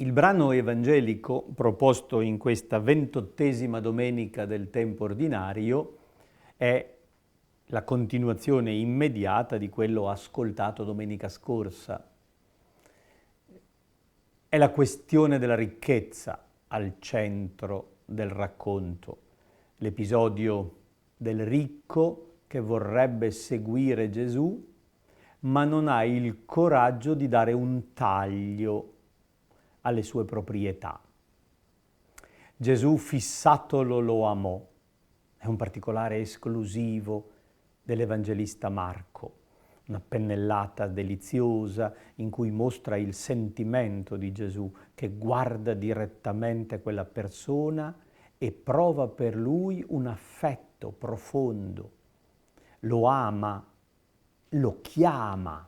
Il brano evangelico proposto in questa 28ª domenica del tempo ordinario è la continuazione immediata di quello ascoltato domenica scorsa. È la questione della ricchezza al centro del racconto, l'episodio del ricco che vorrebbe seguire Gesù, ma non ha il coraggio di dare un taglio alle sue proprietà. Gesù fissatolo lo amò, è un particolare esclusivo dell'Evangelista Marco, una pennellata deliziosa in cui mostra il sentimento di Gesù che guarda direttamente quella persona e prova per lui un affetto profondo, lo ama, lo chiama,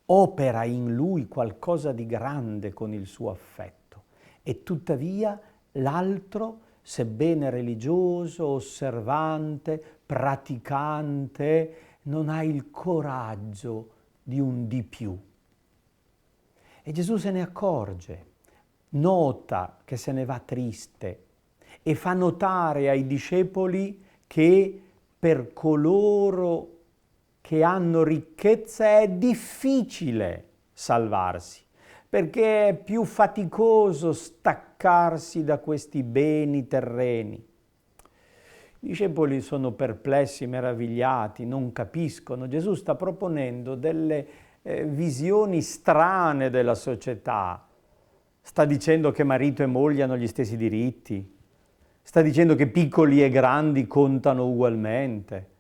opera in lui qualcosa di grande con il suo affetto e tuttavia l'altro, sebbene religioso, osservante, praticante, non ha il coraggio di un di più. E Gesù se ne accorge, nota che se ne va triste e fa notare ai discepoli che per coloro che hanno ricchezza è difficile salvarsi, perché è più faticoso staccarsi da questi beni terreni. I discepoli sono perplessi, meravigliati, non capiscono. Gesù sta proponendo delle visioni strane della società. Sta dicendo che marito e moglie hanno gli stessi diritti. Sta dicendo che piccoli e grandi contano ugualmente.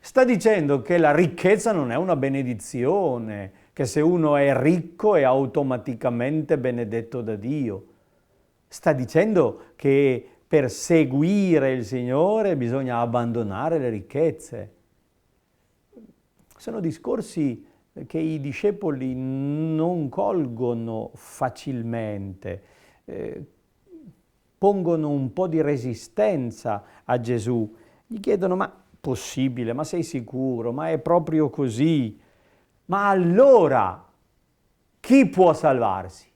Sta dicendo che la ricchezza non è una benedizione, che se uno è ricco è automaticamente benedetto da Dio. Sta dicendo che per seguire il Signore bisogna abbandonare le ricchezze. Sono discorsi che i discepoli non colgono facilmente, pongono un po' di resistenza a Gesù. Gli chiedono: ma possibile? Ma sei sicuro? Ma è proprio così? Ma allora chi può salvarsi?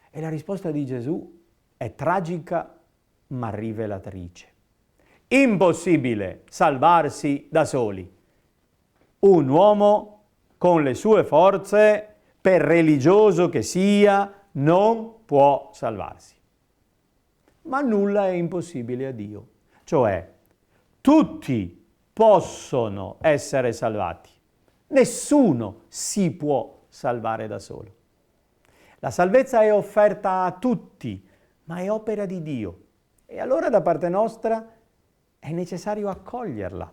E la risposta di Gesù è tragica ma rivelatrice. Impossibile salvarsi da soli. Un uomo con le sue forze, per religioso che sia, non può salvarsi. Ma nulla è impossibile a Dio. Cioè, tutti possono essere salvati. Nessuno si può salvare da solo. La salvezza è offerta a tutti, ma è opera di Dio. E allora da parte nostra è necessario accoglierla.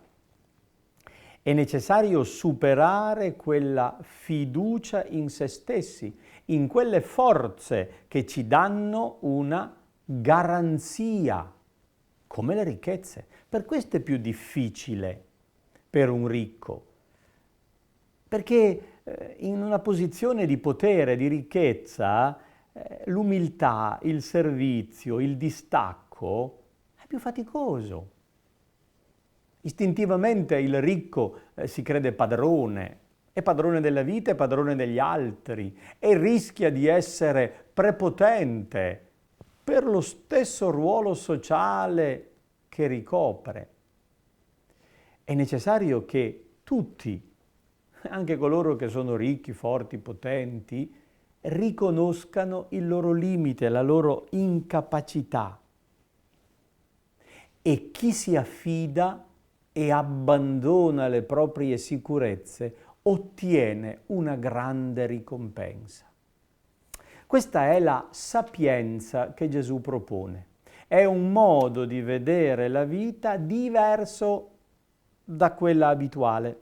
È necessario superare quella fiducia in se stessi, in quelle forze che ci danno una garanzia, come le ricchezze. Per questo è più difficile per un ricco, perché in una posizione di potere, di ricchezza, l'umiltà, il servizio, il distacco è più faticoso. Istintivamente il ricco si crede padrone, è padrone della vita, è padrone degli altri e rischia di essere prepotente per lo stesso ruolo sociale che ricopre. È necessario che tutti, anche coloro che sono ricchi, forti, potenti, riconoscano il loro limite, la loro incapacità. E chi si affida e abbandona le proprie sicurezze ottiene una grande ricompensa. Questa è la sapienza che Gesù propone. È un modo di vedere la vita diverso da quella abituale.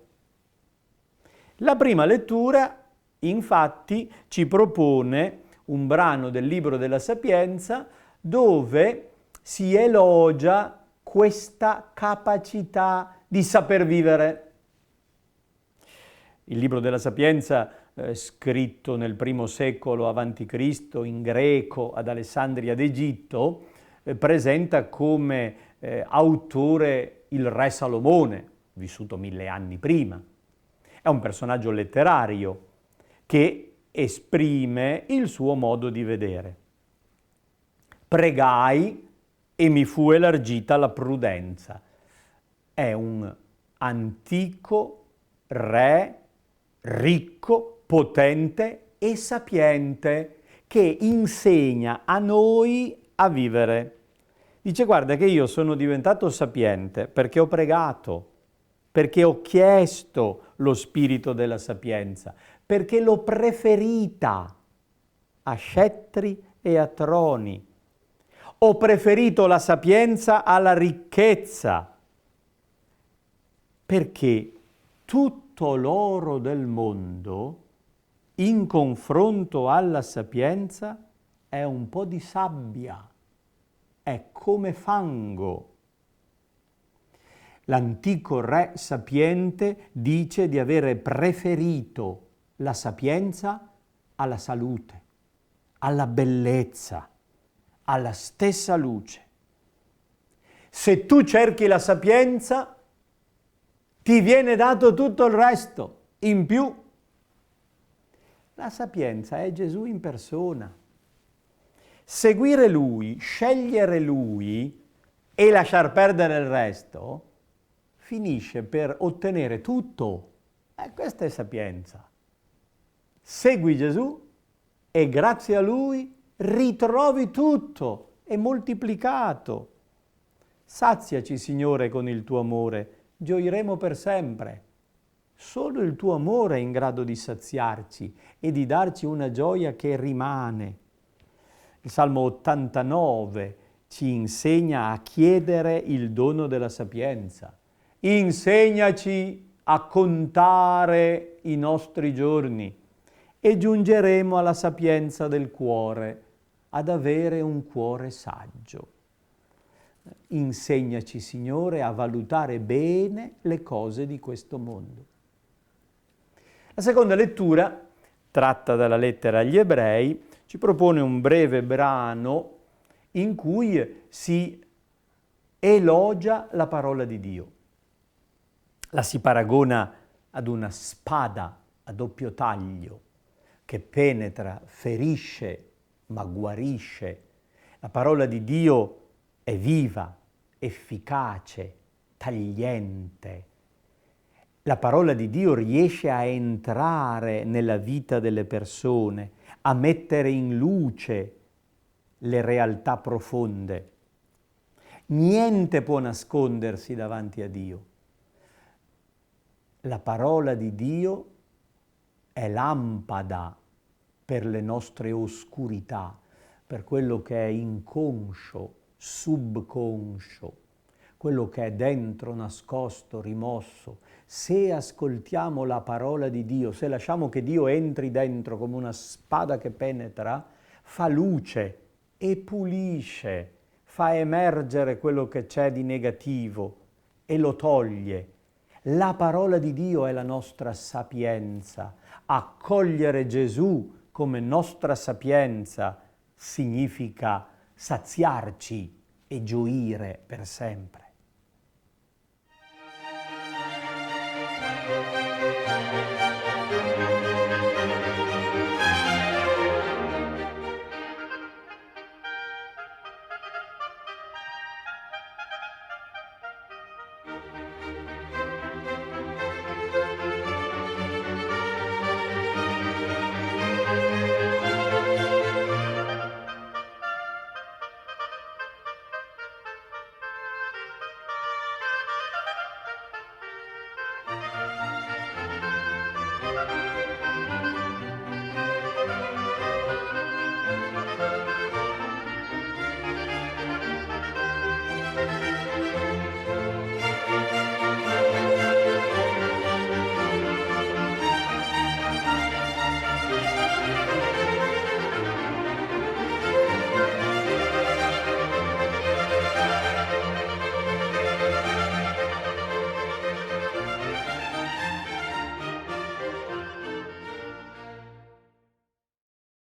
La prima lettura, infatti, ci propone un brano del Libro della Sapienza dove si elogia questa capacità di saper vivere. Il Libro della Sapienza, scritto nel I secolo a.C. in greco ad Alessandria d'Egitto, presenta come autore il re Salomone, vissuto 1000 anni prima. È un personaggio letterario che esprime il suo modo di vedere. Pregai e mi fu elargita la prudenza. È un antico re ricco, potente e sapiente che insegna a noi a vivere. Dice: guarda che io sono diventato sapiente perché ho pregato, perché ho chiesto lo spirito della sapienza, perché l'ho preferita a scettri e a troni. Ho preferito la sapienza alla ricchezza, perché tutto l'oro del mondo, in confronto alla sapienza, è un po' di sabbia, è come fango. L'antico re sapiente dice di avere preferito la sapienza alla salute, alla bellezza, alla stessa luce. Se tu cerchi la sapienza, ti viene dato tutto il resto, in più. La sapienza è Gesù in persona. Seguire Lui, scegliere Lui e lasciar perdere il resto, finisce per ottenere tutto. Questa è sapienza. Segui Gesù e grazie a Lui ritrovi tutto e moltiplicato. Saziaci, Signore, con il tuo amore, gioiremo per sempre. Solo il tuo amore è in grado di saziarci e di darci una gioia che rimane. Il Salmo 89 ci insegna a chiedere il dono della sapienza. Insegnaci a contare i nostri giorni e giungeremo alla sapienza del cuore, ad avere un cuore saggio. Insegnaci, Signore, a valutare bene le cose di questo mondo. La seconda lettura, tratta dalla lettera agli Ebrei, ci propone un breve brano in cui si elogia la parola di Dio. La si paragona ad una spada a doppio taglio che penetra, ferisce, ma guarisce. La parola di Dio è viva, efficace, tagliente. La parola di Dio riesce a entrare nella vita delle persone, a mettere in luce le realtà profonde. Niente può nascondersi davanti a Dio. La parola di Dio è lampada per le nostre oscurità, per quello che è inconscio, subconscio, quello che è dentro, nascosto, rimosso. Se ascoltiamo la parola di Dio, se lasciamo che Dio entri dentro come una spada che penetra, fa luce e pulisce, fa emergere quello che c'è di negativo e lo toglie. La parola di Dio è la nostra sapienza. Accogliere Gesù come nostra sapienza significa saziarci e gioire per sempre.